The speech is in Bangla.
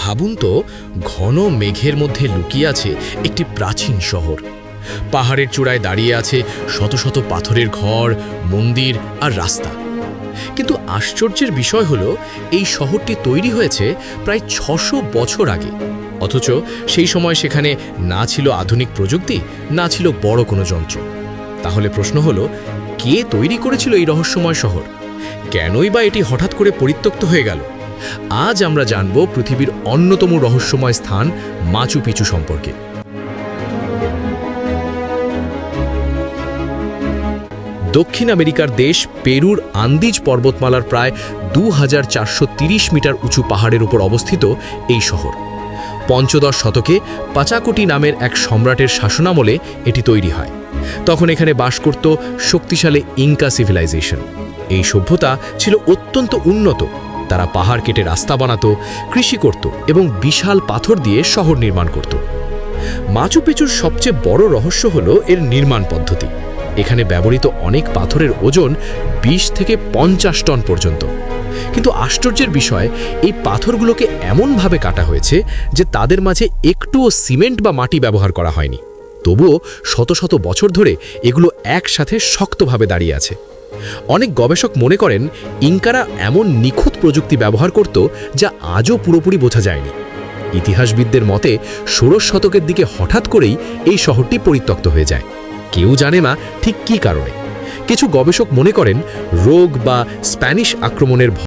ভাবুন তো, ঘন মেঘের মধ্যে লুকিয়ে আছে একটি প্রাচীন শহর। পাহাড়ের চূড়ায় দাঁড়িয়ে আছে শত শত পাথরের ঘর, মন্দির আর রাস্তা। কিন্তু আশ্চর্যের বিষয় হলো, এই শহরটি তৈরি হয়েছে প্রায় ৬০০ বছর আগে। অথচ সেই সময় সেখানে না ছিল আধুনিক প্রযুক্তি, না ছিল বড় কোনো যন্ত্র। তাহলে প্রশ্ন হলো, কে তৈরি করেছিল এই রহস্যময় শহর? কেনই বা এটি হঠাৎ করে পরিত্যক্ত হয়ে গেল? আজ আমরা জানব পৃথিবীর অন্যতম রহস্যময় স্থান মাচু পিচু সম্পর্কে। দক্ষিণ আমেরিকার দেশ পেরুর আন্দিজ পর্বতমালার প্রায় ২৪৩০ মিটার উঁচু পাহাড়ের উপর অবস্থিত এই শহর। পঞ্চদশ শতকে পাচাকুটি নামের এক সম্রাটের শাসনামলে এটি তৈরি হয়। তখন এখানে বাস করত শক্তিশালী ইনকা সিভিলাইজেশন। এই সভ্যতা ছিল অত্যন্ত উন্নত। তারা পাহাড় কেটে রাস্তা বানাতো, কৃষি করত এবং বিশাল পাথর দিয়ে শহর নির্মাণ করত। মাচু পিচুর সবচেয়ে বড় রহস্য হলো এর নির্মাণ পদ্ধতি। এখানে ব্যবহৃত অনেক পাথরের ওজন ২০ থেকে ৫০ টন পর্যন্ত। কিন্তু আশ্চর্যের বিষয়, এই পাথরগুলোকে এমনভাবে কাটা হয়েছে যে তাদের মাঝে একটুও সিমেন্ট বা মাটি ব্যবহার করা হয়নি। তবুও শত শত বছর ধরে এগুলো একসাথে শক্তভাবে দাঁড়িয়ে আছে। অনেক গবেষক মনে করেন ইনকারা এমন নিখুঁত প্রযুক্তি ব্যবহার করত যা আজও পুরোপুরি বোঝা যায়নি। ইতিহাসবিদদের মতে ১৬শ শতকের দিকে হঠাৎ করেই এই শহরটি পরিত্যক্ত হয়ে যায়। কেউ জানে না ঠিক কী কারণে। কিছু গবেষক মনে করেন রোগ বা স্প্যানিশ আক্রমণের